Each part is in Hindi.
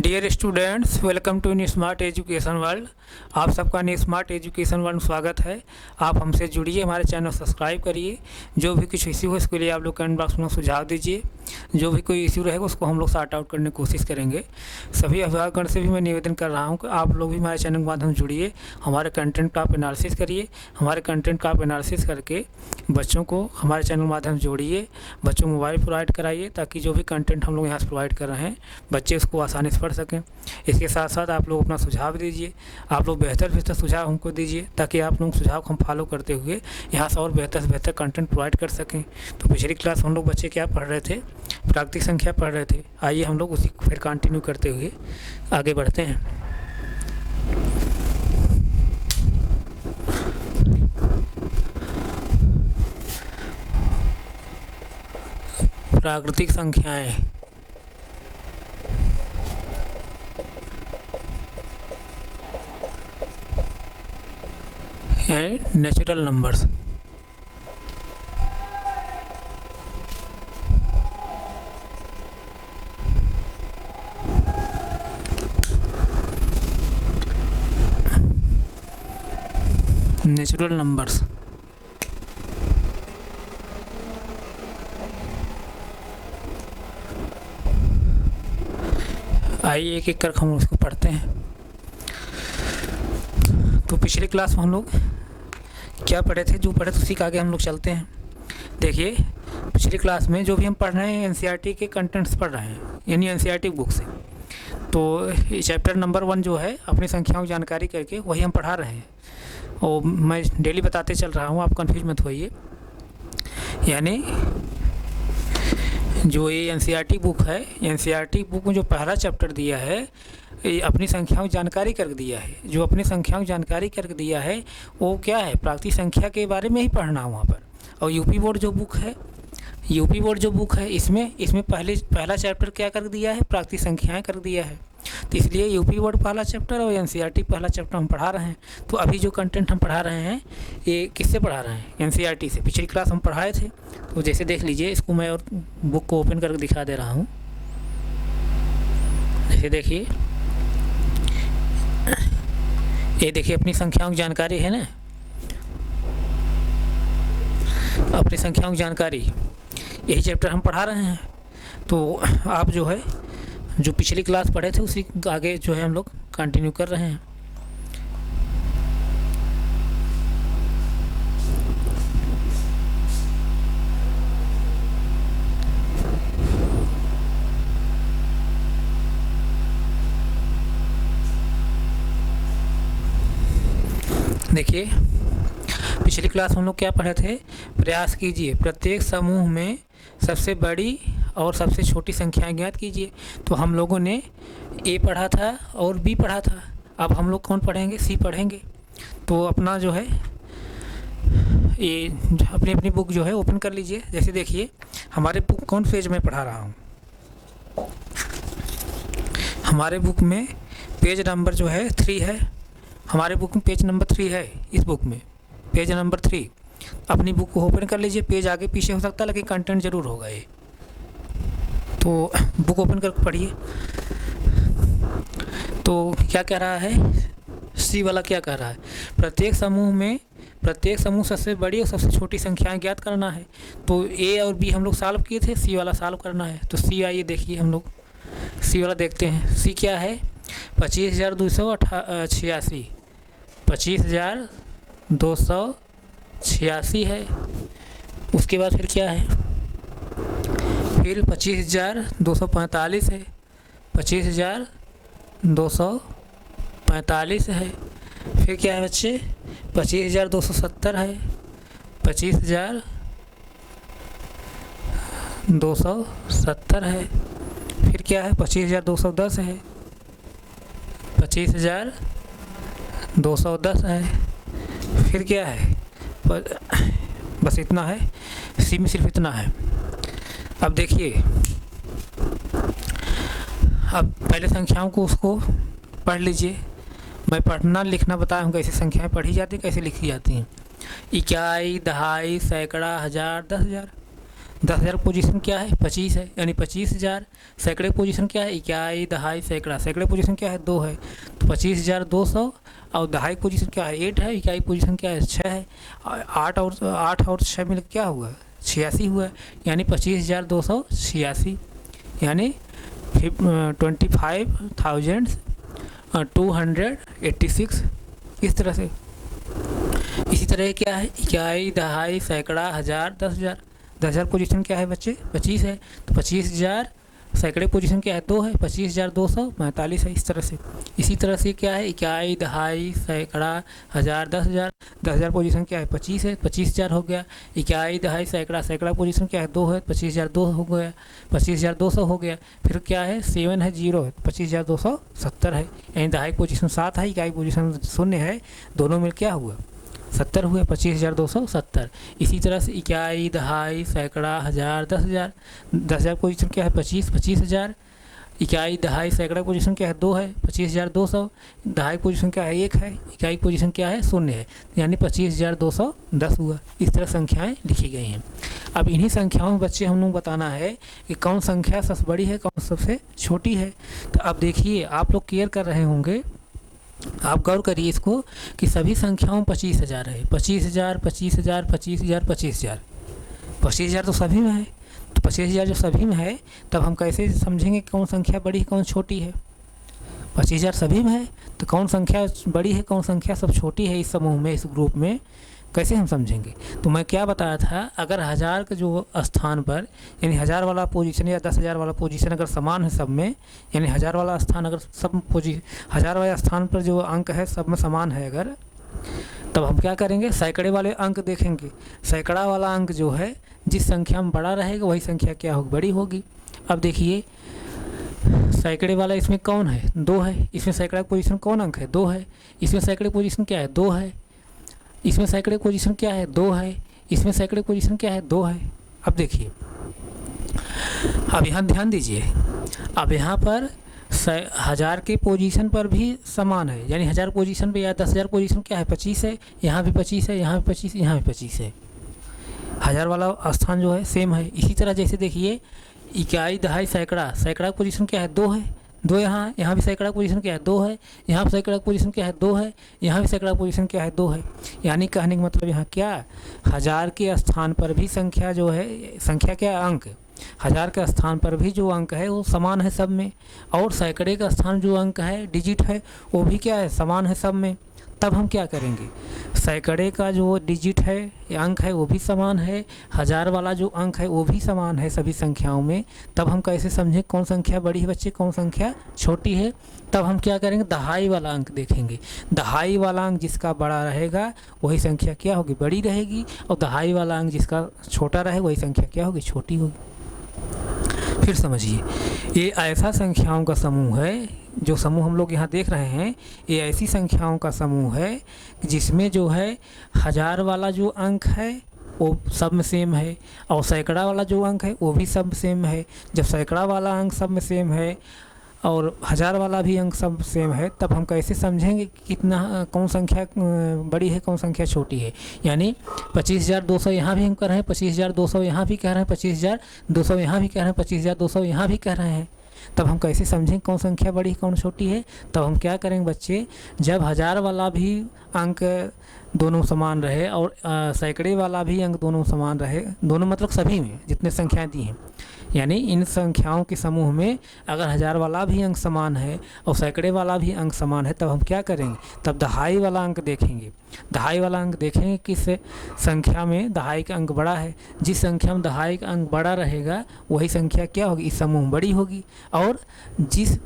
Dear students, welcome to new smart education world. आप सबका न्यू स्मार्ट एजुकेशन वर्ल्ड में स्वागत है। आप हमसे जुड़िए, हमारे चैनल सब्सक्राइब करिए। जो भी कुछ इश्यू हो इसके लिए आप लोग कमेंट बॉक्स में सुझाव दीजिए। जो भी कोई इश्यू रहेगा उसको हम लोग सॉर्ट आउट करने की कोशिश करेंगे। सभी अभिभावकगण से भी मैं निवेदन कर रहा हूँ कि आप लोग भी हमारे चैनल के माध्यम से जुड़िए, हमारे कंटेंट का आप एनालिसिस करिए। हमारे कंटेंट का आप एनालिसिस करके बच्चों को हमारे चैनल के माध्यम से जोड़िए, बच्चों को मोबाइल प्रोवाइड कराइए ताकि जो भी कंटेंट हम लोग यहाँ से प्रोवाइड कर रहे हैं बच्चे उसको आसानी से पढ़ सकें। इसके साथ साथ आप लोग अपना सुझाव दीजिए, आप लोग बेहतर सुझाव हमको दीजिए ताकि आप लोग सुझाव को हम फॉलो करते हुए यहाँ से और बेहतर से बेहतर कंटेंट प्रोवाइड कर सकें। तो पिछली क्लास हम लोग बच्चे क्या पढ़ रहे थे? प्राकृतिक संख्या पढ़ रहे थे। आइए हम लोग उसी को फिर कंटिन्यू करते हुए आगे बढ़ते हैं। प्राकृतिक संख्याएं and natural numbers. Natural numbers आइए एक एक कर हम उसको पढ़ते हैं। तो पिछली क्लास में हम लोग क्या पढ़े थे? जो पढ़े थे उसी के आगे हम लोग चलते हैं। देखिए, पिछली क्लास में जो भी हम पढ़ रहे हैं एनसीईआरटी के कंटेंट्स पढ़ रहे हैं, यानी एनसीईआरटी बुक से। तो चैप्टर नंबर 1 जो है अपनी संख्याओं की जानकारी करके वही हम पढ़ा रहे हैं और मैं डेली बताते चल रहा हूँ, आप कंफ्यूज मत होइए। यानी जो ये एनसीईआरटी बुक है, एनसीईआरटी बुक में जो पहला चैप्टर दिया है ये अपनी संख्याओं की जानकारी करके दिया है। जो अपनी संख्याओं की जानकारी करके दिया है वो क्या है? प्राकृतिक संख्या के बारे में ही पढ़ना है वहाँ पर। और यूपी बोर्ड जो बुक है इसमें पहला चैप्टर क्या कर दिया है? प्राकृतिक संख्याएं कर दिया है। तो इसलिए यूपी बोर्ड पहला चैप्टर और एनसीईआरटी पहला चैप्टर हम पढ़ा रहे हैं। तो अभी जो कंटेंट हम पढ़ा रहे हैं ये किससे पढ़ा रहे हैं? एनसीईआरटी से। पिछली क्लास हम पढ़ाए थे, तो जैसे देख लीजिए, इसको मैं और बुक को ओपन करके दिखा दे रहा हूँ। जैसे देखिए, ये देखिए अपनी संख्याओं की जानकारी है ना, अपनी संख्याओं की जानकारी, यही चैप्टर हम पढ़ा रहे हैं। तो आप जो है जो पिछली क्लास पढ़े थे उसी आगे जो है हम लोग कंटिन्यू कर रहे हैं। देखिए, पिछली क्लास हम लोग क्या पढ़े थे? प्रयास कीजिए प्रत्येक समूह में सबसे बड़ी और सबसे छोटी संख्याएं ज्ञात कीजिए। तो हम लोगों ने ए पढ़ा था और बी पढ़ा था। अब हम लोग कौन पढ़ेंगे? सी पढ़ेंगे। तो अपना जो है ये अपनी अपनी बुक जो है ओपन कर लीजिए। जैसे देखिए, हमारे बुक कौन पेज में पढ़ा रहा हूँ? हमारे बुक में पेज नंबर जो है 3 है। हमारे बुक में पेज नंबर 3 है। इस बुक में पेज नंबर 3। अपनी बुक को ओपन कर लीजिए। पेज आगे पीछे हो सकता है लेकिन कंटेंट जरूर होगा ये। तो बुक ओपन करके पढ़िए। तो क्या कह रहा है? सी वाला क्या कह रहा है? प्रत्येक समूह सबसे बड़ी और सबसे छोटी संख्याएं ज्ञात करना है। तो ए और बी हम लोग सॉल्व किए थे, सी वाला सॉल्व करना है। तो सी आइए देखिए, हम लोग सी वाला देखते हैं। सी क्या है? 25,286 25,286 है। उसके बाद फिर क्या है? फिर 25,245 है। 25,245 है। फिर क्या है बच्चे? 25,270 है। 25,270 है। फिर क्या है? 25,210 है। 25,210 है। फिर क्या है? बस इतना है। सी में सिर्फ इतना है। अब देखिए, अब पहले संख्याओं को उसको पढ़ लीजिए। मैं पढ़ना लिखना बताया हूँ कैसे संख्याएं पढ़ी जाती हैं, कैसे लिखी जाती हैं। इकाई, दहाई, सैकड़ा, हज़ार, 10,000। 10,000 पोजीशन क्या है 25 है, यानी 25,000। सैकड़े पोजीशन क्या है इकाई दहाई सैकड़ा, सैकड़े पोजीशन क्या है 2 है, तो 25,200। और दहाई पोजीशन क्या है 8 है, इकाई पोजीशन क्या है 6 है। 8 और 6 मिल क्या हुआ 86 हुआ, यानी 25,286, यानी 25,286। इस तरह से। इसी तरह क्या है इकाई दहाई सैकड़ा हज़ार 10,000। 10,000 पोजीशन क्या है बच्चे 25 है, तो 25,000। सैकड़े पोजीशन क्या है 2 है, 25,245 है। इस तरह से। इसी तरह से क्या है इकाई दहाई सैकड़ा हज़ार 10,000। 10,000 पोजीशन क्या है 25 है, 25,000 हो गया। इकाई दहाई सैकड़ा, सैकड़ा पोजीशन क्या है 2 है, 25,200 हो गया, 25,200 हो गया। फिर क्या है 7 है 0 है, 25,270 है, यानी दहाई पोजीशन 7 है, इकाई पोजीशन 0 है, दोनों मिल क्या हुआ 70 हुए, 25,270। इसी तरह से इकाई दहाई सैकड़ा हज़ार 10,000। 10,000 पोजीशन क्या है 25,000। इकाई दहाई सैकड़ा पोजीशन क्या है 2 है, 25,200। दहाई पोजीशन क्या है 1 है, इकाई पोजीशन क्या है 0 है, यानी 25,210 हुआ। इस तरह संख्याएं लिखी गई हैं। अब इन्हीं संख्याओं में बच्चे हम लोग बताना है कि कौन संख्या सबसे बड़ी है, कौन सबसे छोटी है। तो अब देखिए आप लोग केयर कर रहे होंगे, आप गौर करिए इसको कि सभी संख्याओं 25,000 है, 25,000, 25,000, 25,000, 25,000। 25,000 तो सभी में है, तो 25,000 जो सभी में है, तब हम कैसे समझेंगे कौन संख्या बड़ी है कौन छोटी है। 25,000 सभी में है, तो कौन संख्या बड़ी है कौन संख्या सब छोटी है इस समूह में, इस ग्रुप में, कैसे हम समझेंगे। तो मैं क्या बताया था, अगर 1000 के जो स्थान पर, यानी 1000 वाला पोजीशन या 10,000 वाला पोजीशन अगर समान है सब में, यानी 1000 वाला स्थान अगर सब 1000 वाले स्थान पर जो अंक है सब में समान है अगर, तब हम क्या करेंगे सैकड़े वाले अंक देखेंगे। सैकड़ा वाला अंक जो है जिस संख्या में बड़ा रहेगा वही संख्या क्या होगी बड़ी होगी। अब देखिए सैकड़े वाला इसमें कौन है 2 है, इसमें सैकड़ा पोजीशन कौन अंक है 2 है, इसमें सैकड़े पोजीशन क्या है 2 है, इसमें सैकड़े पोजीशन क्या है 2 है, इसमें सैकड़े पोजीशन क्या है 2 है। अब देखिए, अब यहाँ ध्यान दीजिए, अब यहाँ पर 1000 के पोजीशन पर भी समान है, यानी 1000 पोजीशन पे या 10,000 पोजीशन क्या है 25 है, यहाँ भी 25 है, यहाँ भी 25, यहाँ भी 25 है। 1000 वाला स्थान जो है सेम है। इसी तरह जैसे देखिए इकाई दहाई सैकड़ा, सैकड़ा पोजीशन क्या है 2 है, 2 यहाँ भी सैकड़ा पोजीशन क्या है 2 है, यहाँ भी सैकड़ा पोजीशन क्या है 2 है, यहाँ भी सैकड़ा पोजीशन क्या है 2 है। यानी कहने का मतलब यहाँ क्या 1000 के स्थान पर भी संख्या जो है, संख्या क्या अंक 1000 के स्थान पर भी जो अंक है वो समान है सब में, और सैकड़े का स्थान जो अंक है डिजिट है वो भी क्या है समान है सब में। तब हम क्या करेंगे, सैकड़े का जो डिजिट है अंक है वो भी समान है, 1000 वाला जो अंक है वो भी समान है सभी संख्याओं में। तब हम कैसे समझें कौन संख्या बड़ी है बच्चे कौन संख्या छोटी है। तब हम क्या करेंगे दहाई वाला अंक देखेंगे। दहाई वाला अंक जिसका बड़ा रहेगा वही संख्या क्या होगी बड़ी रहेगी, और दहाई वाला अंक जिसका छोटा रहे वही संख्या क्या होगी छोटी होगी। फिर समझिए, ये ऐसा संख्याओं का समूह है, जो समूह हम लोग यहाँ देख रहे हैं ये ऐसी संख्याओं का समूह है जिसमें जो है 1000 वाला जो अंक है वो सब में सेम है, और सैकड़ा वाला जो अंक है वो भी सब सेम है। जब सैकड़ा वाला अंक सब में सेम है और 1000 वाला भी अंक सब सेम है, तब हम कैसे समझेंगे कितना कौन संख्या बड़ी है कौन संख्या छोटी है। यानी 25,200 यहाँ भी हम कह रहे हैं, 25,200 यहाँ भी कह रहे हैं, 25,200 यहाँ भी कह रहे हैं, 25,200 यहाँ भी कह रहे हैं। तब हम कैसे समझें कौन संख्या बड़ी कौन छोटी है। तब हम क्या करेंगे बच्चे, जब 1000 वाला भी अंक दोनों समान रहे और सैकड़े वाला भी अंक दोनों समान रहे, दोनों मतलब सभी में जितने संख्याएं दी हैं, यानी इन संख्याओं के समूह में अगर 1000 वाला भी अंक समान है और सैकड़े वाला भी अंक समान है, तब हम क्या करेंगे, तब दहाई वाला अंक देखेंगे। दहाई वाला अंक देखेंगे किस संख्या में दहाई का अंक बड़ा है। जिस संख्या में दहाई का अंक बड़ा रहेगा वही संख्या क्या होगी इस समूह में बड़ी होगी, और जिस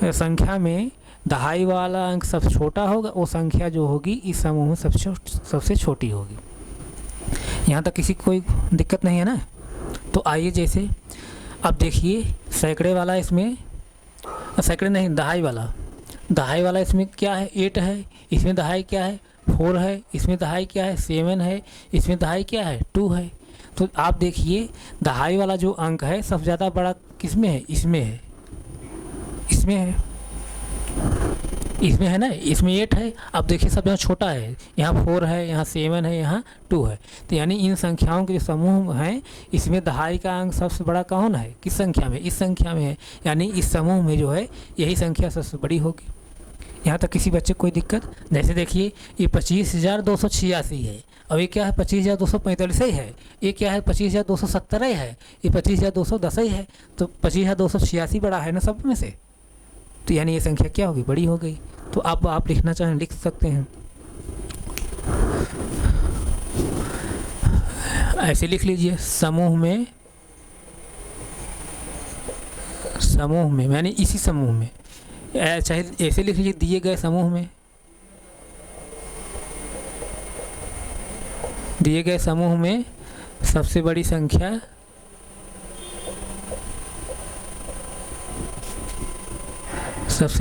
संख्या में दहाई वाला अंक सबसे छोटा होगा वो संख्या जो होगी इस समूह में सबसे छोटी होगी। यहाँ तक किसी कोई दिक्कत नहीं है ना। तो आइए जैसे अब देखिए सैकड़े वाला इसमें, सैकड़े नहीं दहाई वाला इसमें क्या है 8 है, इसमें दहाई क्या है 4 है, इसमें दहाई क्या है 7 है, इसमें दहाई क्या है 2 है। तो आप देखिए दहाई वाला जो अंक है सबसे ज़्यादा बड़ा किस में है, इसमें है, इसमें है। इसमें है ना, इसमें 8 है। अब देखिए सब यहाँ छोटा है, यहाँ 4 है, यहाँ 7 है, यहाँ 2 है। तो यानी इन संख्याओं के जो समूह हैं इसमें दहाई का अंक सबसे बड़ा कौन है, किस संख्या में, इस संख्या में है। यानी इस समूह में जो है यही संख्या सबसे बड़ी होगी। यहाँ तक किसी बच्चे को कोई दिक्कत? जैसे देखिए ये 25,286 है, और ये क्या है 25,245 ही है, ये क्या है 25,270 ही है, ये 25,210 ही है। तो 25,286 बड़ा है ना सब में से, तो यानी ये संख्या क्या होगी, बड़ी हो गई। तो अब आप लिखना चाहें लिख सकते हैं, ऐसे लिख लीजिए, समूह में यानी इसी समूह में, चाहे ऐसे लिख लीजिए, दिए गए समूह में सबसे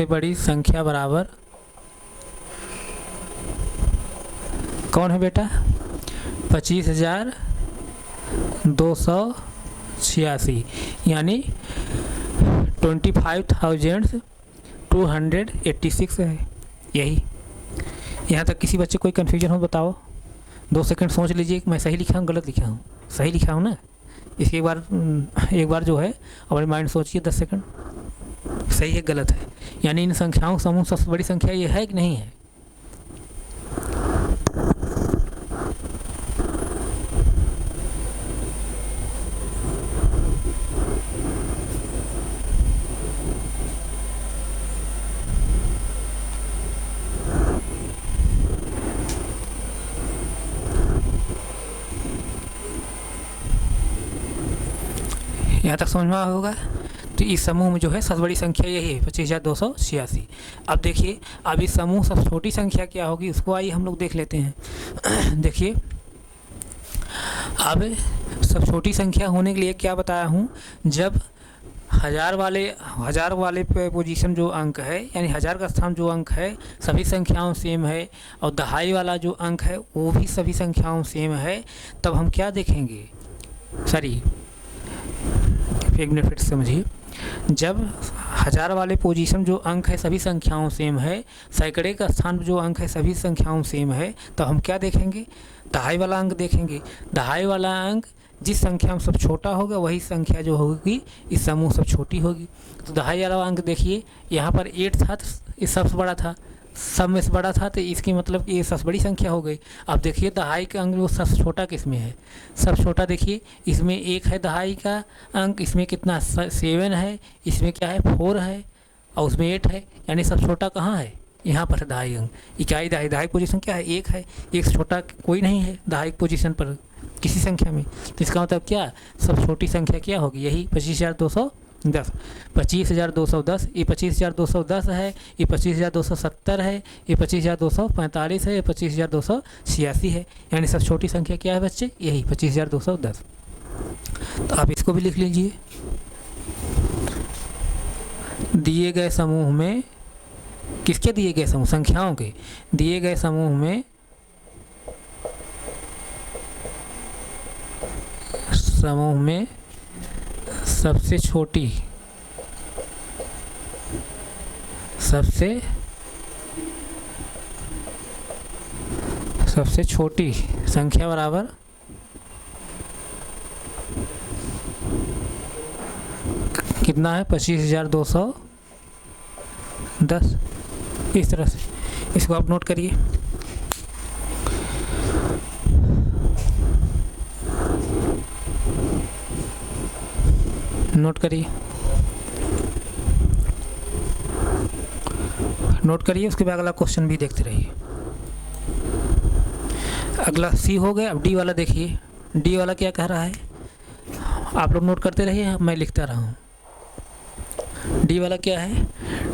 बड़ी संख्या बराबर कौन है बेटा, 25,286 यानी 25,286 है। यही, यहाँ तक किसी बच्चे कोई कन्फ्यूजन हो बताओ? 2 सेकंड सोच लीजिए, मैं सही लिखा हूँ गलत लिखा हूँ? सही लिखा हूँ ना? इसके एक बार जो है अपने माइंड सोचिए 10 सेकंड, सही है गलत है। यानी इन संख्याओं का समूह सबसे बड़ी संख्या ये है कि नहीं है? यहाँ तक समझ में आया होगा। तो इस समूह में जो है सबसे बड़ी संख्या यही है 25,286। अब देखिए, अब इस समूह सबसे छोटी संख्या क्या होगी उसको आइए हम लोग देख लेते हैं। देखिए, अब सब छोटी संख्या होने के लिए क्या बताया हूँ, जब हज़ार वाले पोजीशन जो अंक है, यानी हज़ार का स्थान जो अंक है सभी संख्याओं सेम है, और दहाई वाला जो अंक है वो भी सभी संख्याओं सेम है, तब हम क्या देखेंगे, एक मिनट फिर समझिए, जब हज़ार वाले पोजीशन जो अंक है सभी संख्याओं सेम है, सैकड़े का स्थान जो अंक है सभी संख्याओं सेम है, तो हम क्या देखेंगे, दहाई वाला अंक देखेंगे। दहाई वाला अंक जिस संख्या में सब छोटा होगा वही संख्या जो होगी इस समूह सब छोटी होगी। तो दहाई वाला अंक देखिए, यहाँ पर 8 था तो ये सबसे बड़ा था, सब में से बड़ा था, तो इसकी मतलब ये सबसे बड़ी संख्या हो गई। अब देखिए दहाई का अंक वो सबसे छोटा किस में है, सबसे छोटा देखिए इसमें 1 है दहाई का अंक, इसमें कितना 7 है, इसमें क्या है 4 है, और उसमें 8 है। यानी सबसे छोटा कहाँ है, यहाँ पर है दहाई अंक। इकाई दहाई पोजीशन क्या है, 1 है, एक से छोटा कोई नहीं है दहाई पोजीशन पर किसी संख्या में। तो इसका मतलब क्या, सब छोटी संख्या क्या होगी, यही 25,210। 25,210, ये 25,210 है, ये 25,270 है, ये 25,245 है, ये 25,286 है। यानी सब छोटी संख्या क्या है बच्चे, यही 25,210। तो आप इसको भी लिख लीजिए, दिए गए समूह में, किसके दिए गए समूह, संख्याओं के दिए गए समूह में सबसे छोटी संख्या बराबर कितना है, 25,210। इस तरह से इसको आप नोट करिए। नोट करिए, उसके बाद अगला क्वेश्चन भी देखते रहिए। अगला सी हो गया। अब डी वाला देखिए, डी वाला क्या कह रहा है, आप लोग नोट करते रहिए, मैं लिखता रहा हूँ। डी वाला क्या है,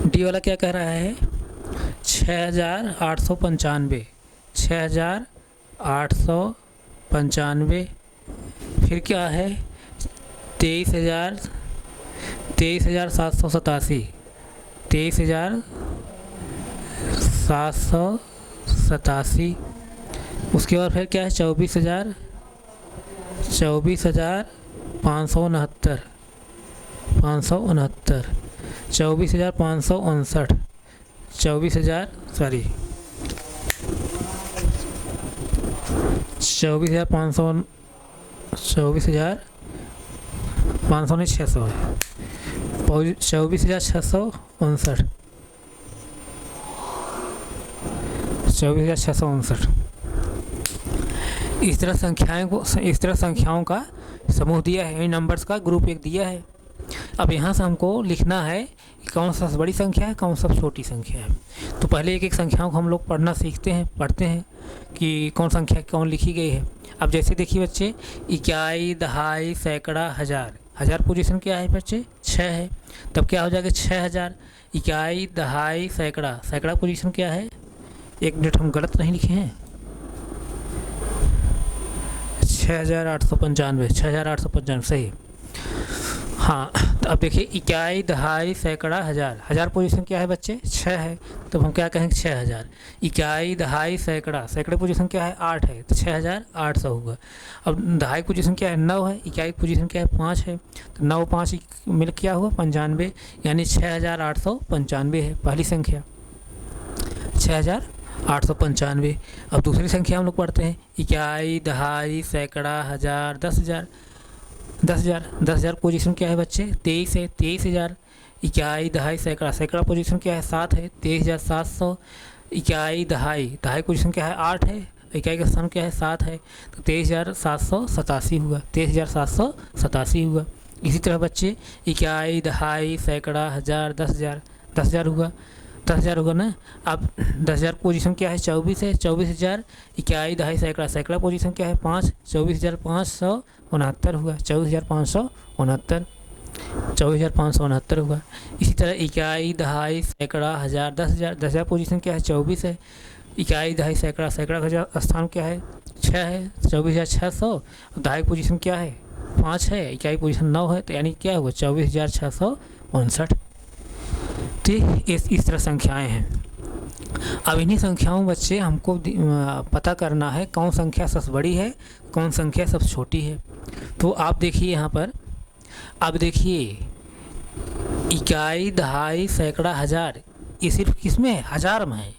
डी वाला क्या कह रहा है, 6,895, फिर क्या है 23,787, उसके बाद फिर क्या है 24,569, 24,559, 24,559, 24,000 सॉरी 24,500 24,500 नहीं 600 है 24,659 24,659 इस तरह संख्याओं का समूह दिया है, इन नंबर्स का ग्रुप एक दिया है। अब यहाँ से हमको लिखना है कि कौन सा सबसे बड़ी संख्या है, कौन सा छोटी संख्या है। तो पहले एक एक संख्याओं को हम लोग पढ़ते हैं कि कौन संख्या कौन लिखी गई है। अब जैसे देखिए बच्चे, इकाई, दहाई, सैकड़ा, हज़ार। हज़ार पोजीशन क्या है बच्चे? 6 है। तब क्या हो जाएगा? 6,000। इकाई, दहाई, सैकड़ा। सैकड़ा पोजीशन क्या है? एक मिनट, हम गलत नहीं लिखे हैं। 6,895 6,895 सही। हाँ, तो अब देखिए, इकाई, दहाई, सैकड़ा, हज़ार। हज़ार पोजीशन क्या है बच्चे? 6 है। तो हम क्या कहेंगे? 6,000। इकाई, दहाई, सैकड़ा। सैकड़े पोजीशन क्या है? 8 है, तो 6,800 होगा। अब दहाई पोजीशन क्या है? 9 है। इकाई पोजीशन क्या है? 5 है। तो 9 5 मिल क्या हुआ? 95, यानी 6,895 है पहली संख्या, 6,895। अब दूसरी संख्या हम लोग पढ़ते हैं, इकाई, दहाई, सैकड़ा, हज़ार, 10,000। 10,000 पोजीशन क्या है बच्चे? 23 है। 23,000। इकाई, दहाई, सैकड़ा। सैकड़ा पोजीशन क्या है? 7 है, 23,700। इकाई, दहाई पोजीशन क्या है? 8 है। इकाई का स्थान क्या है? 7 है, तो 23,787 हुआ। 23,787 हुआ। इसी तरह बच्चे, इकाई, दहाई, सैकड़ा, हज़ार, 10,000। 10,000 हुआ। 10,000 होगा ना। अब 10,000 पोजीशन क्या है? 24 है। 24,000। इकाई, दहाई, सैकड़ा। सैकड़ा पोजीशन क्या है? 5। 24,569 हुआ। 24,569। 24,569 हुआ। इसी तरह इकाई, दहाई, सैकड़ा, हज़ार, 10,000। 10,000 पोजीशन क्या है? 24 है। इकाई, दहाई, सैकड़ा। सैकड़ा का स्थान क्या है? 6 है, 24,600। दहाई पोजीशन क्या है? 5 है। इकाई पोजीशन 9 है, तो यानी क्या हुआ? 24,659। तो इस तरह संख्याएं हैं। अब इन्हीं संख्याओं बच्चे हमको पता करना है कौन संख्या सबसे बड़ी है, कौन संख्या सबसे छोटी है। तो आप देखिए यहाँ पर, अब देखिए, इकाई, दहाई, सैकड़ा, हज़ार, ये सिर्फ किस में है? हज़ार में है।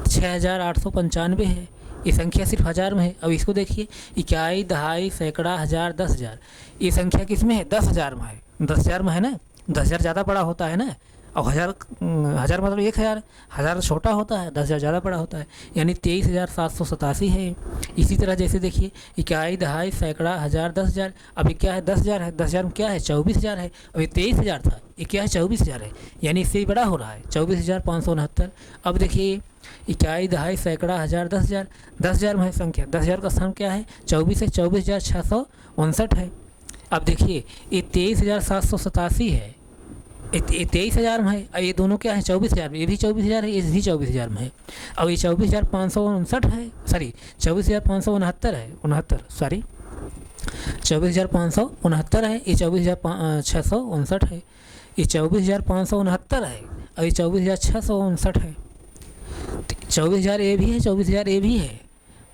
6,895 है, ये संख्या सिर्फ हज़ार में है। अब इसको देखिए, इकाई, दहाई, सैकड़ा, हज़ार, 10,000, ये संख्या किस में है? 10,000 में है। 10,000 में है ना। 10,000 ज़्यादा बड़ा होता है ना, और हज़ार मतलब 1,000। हज़ार छोटा होता है, 10,000 ज़्यादा बड़ा होता है, यानी 23,787 है। इसी तरह जैसे देखिए, इकाई, दहाई, सैकड़ा, हज़ार, 10,000। अभी क्या है? 10,000 है। 10,000 में क्या है? 24,000 है। अभी 23,000 था, ये क्या है? 24,000 है, यानी इससे ही बड़ा हो रहा है, 24,569। अब देखिए, इकाई, दहाई, सैकड़ा, हज़ार, 10,000। 10,000 में है संख्या। 10,000 का स्थान क्या है? 24 है। 24,659 है। अब देखिए, ये 23,787 है, ये 23,000 में है, और ये दोनों क्या है? 24,000 में। ये भी 24,000 है, ये भी 24,000 में है। अब ये 24,559 है, सॉरी 24,569 है, 69 सॉरी 24,569 है, ये 24,659 है, ये 24,569 है, और ये 24,659 है। 24,000 ये भी है, 24,000 ये भी है,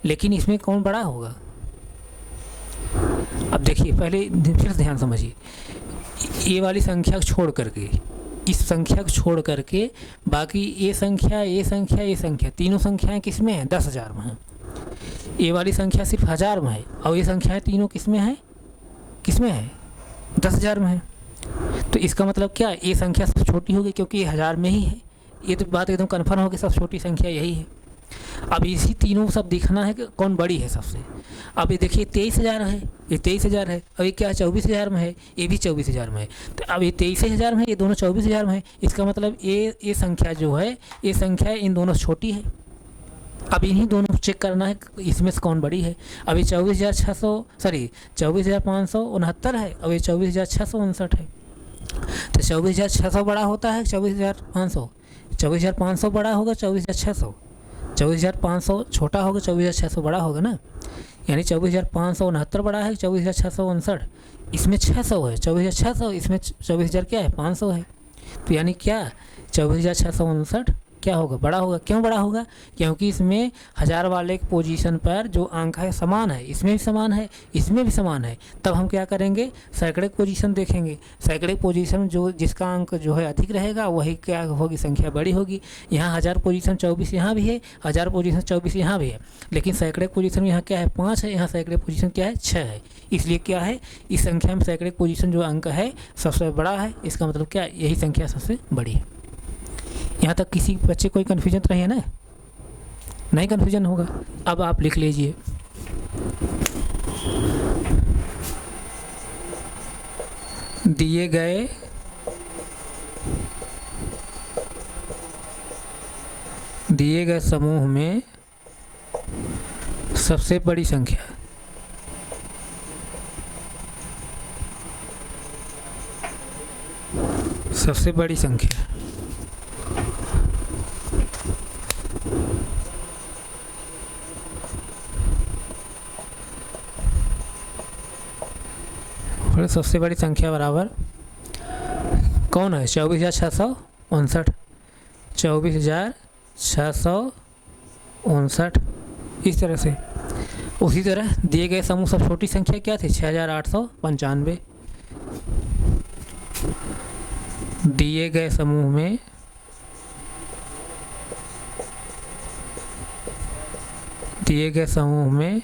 लेकिन इसमें कौन बड़ा होगा? अब देखिए, पहले फिर ध्यान समझिए, ये वाली संख्या को छोड़ करके, इस संख्या को छोड़ करके बाकी ये संख्या तीनों संख्याएं किस में हैं? 10,000 में हैं। ये वाली संख्या सिर्फ 1,000 में है, और ये संख्याएं तीनों किस में है? 10,000 में है। तो इसका मतलब क्या? ये संख्या सबसे छोटी होगी, क्योंकि ये 1,000 में ही है। ये तो बात एकदम कन्फर्म हो कि सबसे छोटी संख्या यही है। अब इसी तीनों सब दिखना है कि कौन बड़ी है सबसे। अब ये देखिए, 23,000 है, ये 23,000 है, और ये क्या है? 24,000 में है, ये भी 24,000 में है। तो अब ये 23,000 में है, ये दोनों 24,000 में है। इसका मतलब ये संख्या जो है, ये संख्या इन दोनों से छोटी है। अब इन्हीं दोनों को चेक करना है इसमें से कौन बड़ी है। अब ये 24,569 है, और ये 24,659 है। तो 24,600 बड़ा होता है 24,500, 24,500 बड़ा होगा 24,600, 24,500 छोटा होगा, 24,600 बड़ा होगा ना। यानी 24,569 बड़ा है, 24,659 इसमें 600 है, 24,600 इसमें 24,000 क्या है? 500 है। तो यानी क्या? 24,659 क्या होगा, बड़ा होगा। क्यों बड़ा होगा? क्योंकि इसमें हज़ार वाले पोजीशन पर जो अंक है समान है, इसमें भी समान है, इसमें भी समान है। तब हम क्या करेंगे, सैकड़े पोजीशन देखेंगे। सैकड़े पोजीशन जो जिसका अंक जो है अधिक रहेगा वही क्या होगी, संख्या बड़ी होगी। यहाँ 1000 पोजीशन 24 यहाँ भी है, 1000 पोजीशन 24 यहाँ भी है, लेकिन सैकड़े पोजीशन में यहाँ क्या है 5 है, यहाँ सैकड़े पोजीशन क्या है 6 है। इसलिए क्या है, इस संख्या में सैकड़े पोजीशन जो अंक है सबसे बड़ा है। इसका मतलब क्या, यही संख्या सबसे बड़ी है। यहाँ तक किसी बच्चे कोई कन्फ्यूजन तो नहीं है ना? नहीं कन्फ्यूजन होगा। अब आप लिख लीजिए, दिए गए समूह में सबसे बड़ी संख्या और सबसे बड़ी संख्या बराबर कौन है? 24,659, 24,659। इस तरह से। उसी तरह दिए गए समूह सब छोटी संख्या क्या थी? 6,895। दिए गए समूह में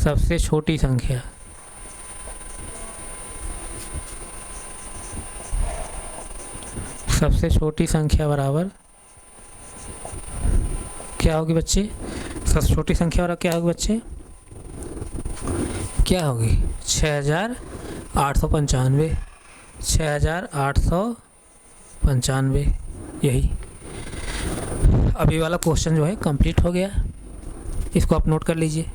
सबसे छोटी संख्या बराबर क्या होगी बच्चे? सबसे छोटी संख्या बराबर क्या होगी बच्चे? क्या होगी? 6,895। 6,895 यही। अभी वाला क्वेश्चन जो है कंप्लीट हो गया। इसको आप नोट कर लीजिए।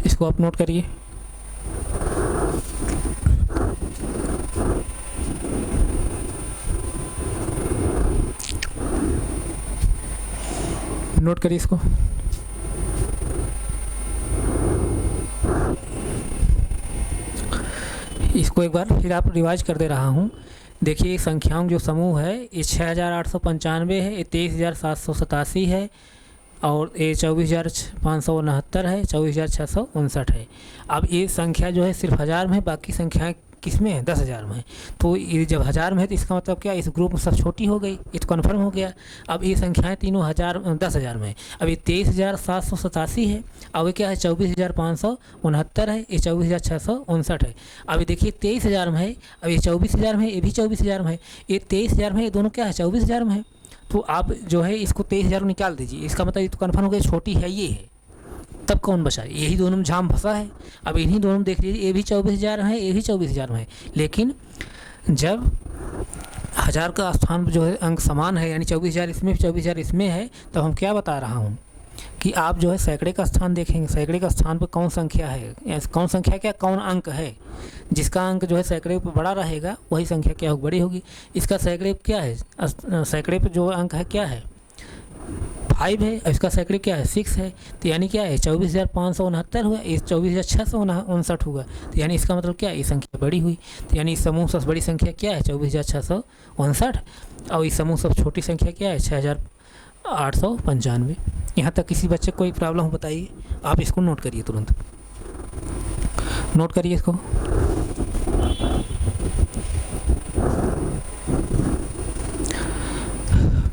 इसको आप नोट करिए। नोट करिए इसको। इसको एक बार फिर आप रिवाइज कर दे रहा हूँ। देखिए संख्याओं जो समूह है ये 6,895 है, ये 23,787 है और ये 24,569 है, 24,659 है। अब ये संख्या जो है सिर्फ 1000 में है, बाकी संख्याएं किस में है? 10,000 में है। तो ये जब 1000 में है तो इसका मतलब क्या, इस ग्रुप में सब छोटी हो गई, ये तो कन्फर्म हो गया। अब ये संख्याएं तीनों 10,000 में है। अब ये 23,787 है, अब ये क्या है 24,569 है, ये 24,659 है। अब ये देखिए 23,000 में है, अब ये 24,000 में है, ये भी 24,000 में है, ये 23,000 में है, ये दोनों क्या है 24,000 में है। तो आप जो है इसको 23,000 निकाल दीजिए। इसका मतलब ये तो कन्फर्म हो गया छोटी है ये है। तब कौन बचा? यही दोनों में झाम फंसा है। अब इन्हीं दोनों में देख लीजिए, ये भी 24,000 है, ये भी 24,000 में है, लेकिन जब 1000 का स्थान जो है अंक समान है, यानी 24,000 इसमें 24,000 इसमें है, तब हम क्या बता रहा हूँ कि आप जो है सैकड़े का स्थान देखेंगे। सैकड़े का स्थान पर कौन संख्या है, कौन संख्या क्या, कौन अंक है, जिसका अंक जो है सैकड़े पर बड़ा रहेगा वही संख्या क्या होगी, बड़ी होगी। इसका सैकड़े क्या है, सैकड़े पर जो अंक है क्या है 5 है, इसका सैकड़े क्या है 6 है। तो यानी क्या है 24,569 हुआ, इस 24,659 हुआ। तो यानी इसका मतलब क्या है, ये संख्या बड़ी हुई। तो यानी इस समूह सबसे बड़ी संख्या क्या है 24,659 और इस समूह सबसे छोटी संख्या क्या है 6,895। यहाँ तक किसी बच्चे को कोई प्रॉब्लम हो बताइए? आप इसको नोट करिए, तुरंत नोट करिए इसको।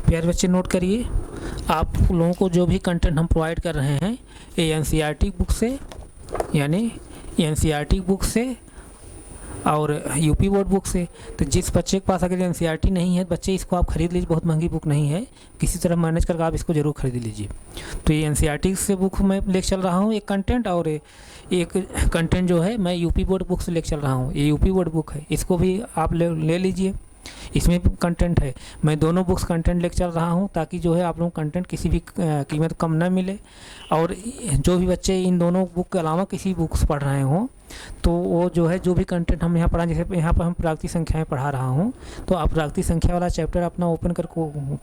प्यारे बच्चे नोट करिए। आप लोगों को जो भी कंटेंट हम प्रोवाइड कर रहे हैं ये एनसीईआरटी बुक से, यानी एनसीईआरटी बुक से और यूपी बोर्ड बुक से। तो जिस बच्चे के पास अगर एनसीईआरटी नहीं है बच्चे इसको आप खरीद लीजिए, बहुत महंगी बुक नहीं है, किसी तरह मैनेज करके आप इसको ज़रूर खरीद लीजिए। तो ये एनसीईआरटी से बुक मैं लेकर चल रहा हूँ एक कंटेंट, और एक कंटेंट जो है मैं यूपी बोर्ड बुक से लेकर चल रहा हूँ, ये यूपी बोर्ड बुक है, इसको भी आप ले लीजिए। इसमें कंटेंट है। मैं दोनों बुक्स कंटेंट लेकर चल रहा हूँ ताकि जो है आप लोगों को कंटेंट किसी भी कीमत कम ना मिले। और जो भी बच्चे इन दोनों बुक के अलावा किसी बुक्स पढ़ रहे हों तो वो जो है जो भी कंटेंट हम यहाँ पढ़ा, जैसे यहाँ पर हम प्राकृतिक संख्याएं पढ़ा रहा हूँ, तो आप प्राकृतिक संख्या वाला चैप्टर अपना ओपन कर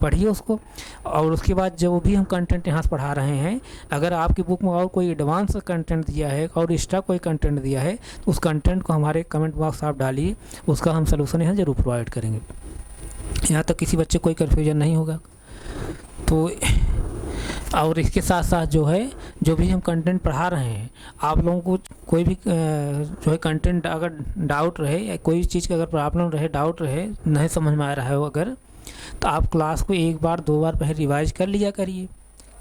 पढ़िए उसको। और उसके बाद जो भी हम कंटेंट यहाँ से पढ़ा रहे हैं, अगर आपकी बुक में और कोई एडवांस कंटेंट दिया है और एक्स्ट्रा कोई कंटेंट दिया है तो उस कंटेंट को हमारे कमेंट बॉक्स आप डालिए, उसका हम सलूशन यहाँ ज़रूर प्रोवाइड करेंगे। यहाँ तक किसी बच्चे कोई कन्फ्यूजन नहीं होगा। तो और इसके साथ साथ जो है जो भी हम कंटेंट पढ़ा रहे हैं, आप लोगों को कोई भी जो है कंटेंट अगर डाउट रहे या कोई चीज़ का अगर प्रॉब्लम रहे, डाउट रहे, नहीं समझ में आ रहा है अगर, तो आप क्लास को एक बार दो बार पहले रिवाइज कर लिया करिए।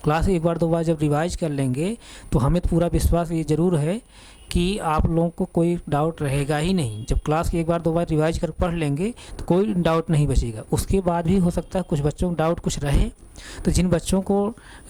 क्लास एक बार दो बार जब रिवाइज कर लेंगे तो हमें तो पूरा विश्वास ये ज़रूर है कि आप लोगों को कोई डाउट रहेगा ही नहीं। जब क्लास की एक बार दो बार रिवाइज कर पढ़ लेंगे तो कोई डाउट नहीं बचेगा। उसके बाद भी हो सकता है कुछ बच्चों को डाउट कुछ रहे, तो जिन बच्चों को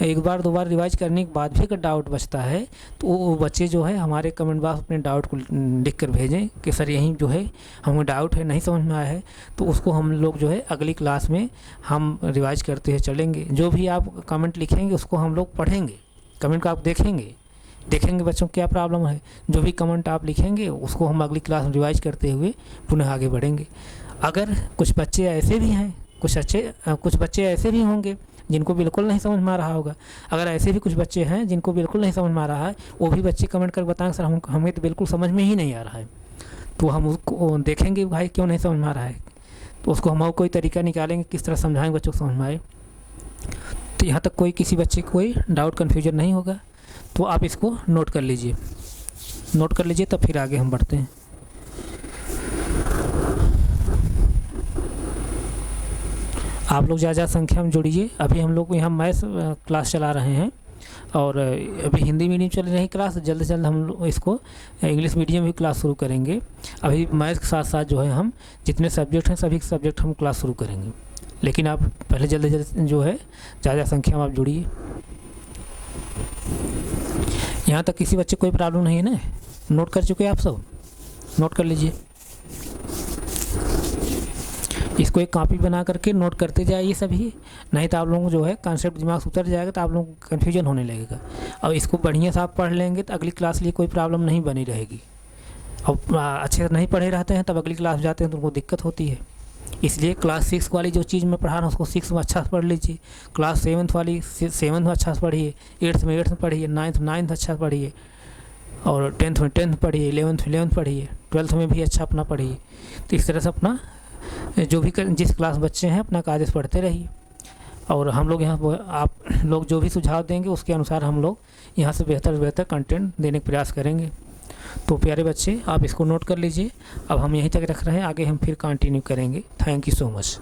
एक बार दो बार रिवाइज करने के बाद भी अगर डाउट बचता है तो वो बच्चे जो है हमारे कमेंट बॉक्स अपने डाउट को लिख कर भेजें कि सर यहीं जो है हमें डाउट है, नहीं समझ में आया है, तो उसको हम लोग जो है अगली क्लास में हम रिवाइज करते हुए चलेंगे। जो भी आप कमेंट लिखेंगे उसको हम लोग पढ़ेंगे, कमेंट को आप देखेंगे बच्चों को क्या प्रॉब्लम है। जो भी कमेंट आप लिखेंगे उसको हम अगली क्लास में रिवाइज करते हुए पुनः आगे बढ़ेंगे। अगर कुछ बच्चे ऐसे भी हैं, कुछ बच्चे ऐसे भी होंगे जिनको बिल्कुल नहीं समझ में आ रहा होगा। अगर ऐसे भी कुछ बच्चे हैं जिनको बिल्कुल नहीं समझ में आ रहा है, वो भी बच्चे कमेंट कर बताएं सर हमें तो बिल्कुल समझ में ही नहीं आ रहा है, तो हम उसको देखेंगे भाई क्यों नहीं समझ में आ रहा है, तो उसको हम कोई तरीका निकालेंगे किस तरह समझाएंगे बच्चों को समझ में आए। तो यहाँ तक कोई किसी बच्चे को कोई डाउट कन्फ्यूजन नहीं होगा। तो आप इसको नोट कर लीजिए, तब फिर आगे हम बढ़ते हैं। आप लोग ज़्यादा संख्या में जुड़िए। अभी हम लोग यहाँ मैथ्स क्लास चला रहे हैं और अभी हिंदी मीडियम चल रही क्लास, जल्द से जल्द हम लोग इसको इंग्लिश मीडियम भी क्लास शुरू करेंगे। अभी मैथ्स के साथ साथ जो है हम जितने सब्जेक्ट हैं सभी सब्जेक्ट हम क्लास शुरू करेंगे, लेकिन आप पहले जल्द से जल्द जो है ज़्यादा संख्या में आप जुड़िए। यहाँ तक किसी बच्चे कोई प्रॉब्लम नहीं है ना? नोट कर चुके हैं आप सब? नोट कर लीजिए, इसको एक कॉपी बना करके नोट करते जाइए सभी, नहीं तो आप लोगों को जो है कॉन्सेप्ट दिमाग से उतर जाएगा तो आप लोगों को कन्फ्यूजन होने लगेगा। और इसको बढ़िया से आप पढ़ लेंगे तो अगली क्लास के लिए कोई प्रॉब्लम नहीं बनी रहेगी। और अच्छे से नहीं पढ़े रहते हैं तब अगली क्लास जाते हैं तो उनको दिक्कत होती है। इसलिए क्लास 6 वाली जो चीज़ मैं पढ़ा रहा हूँ उसको 6 में अच्छा से पढ़ लीजिए, क्लास 7 वाली 7 में अच्छा से पढ़िए, 8th में 8th में पढ़िए, 9th अच्छा से पढ़िए, और 10th में 10th पढ़िए, 11th में 11th पढ़िए, 12th में भी अच्छा अपना पढ़िए। तो इस तरह से अपना जो भी जिस क्लास बच्चे हैं अपना कागज़ पढ़ते रहिए। और हम लोग यहाँ आप लोग जो भी सुझाव देंगे उसके अनुसार हम लोग यहाँ से बेहतर से बेहतर कंटेंट देने का प्रयास करेंगे। तो प्यारे बच्चे आप इसको नोट कर लीजिए। अब हम यहीं तक रख रहे हैं, आगे हम फिर कंटिन्यू करेंगे। Thank you so much.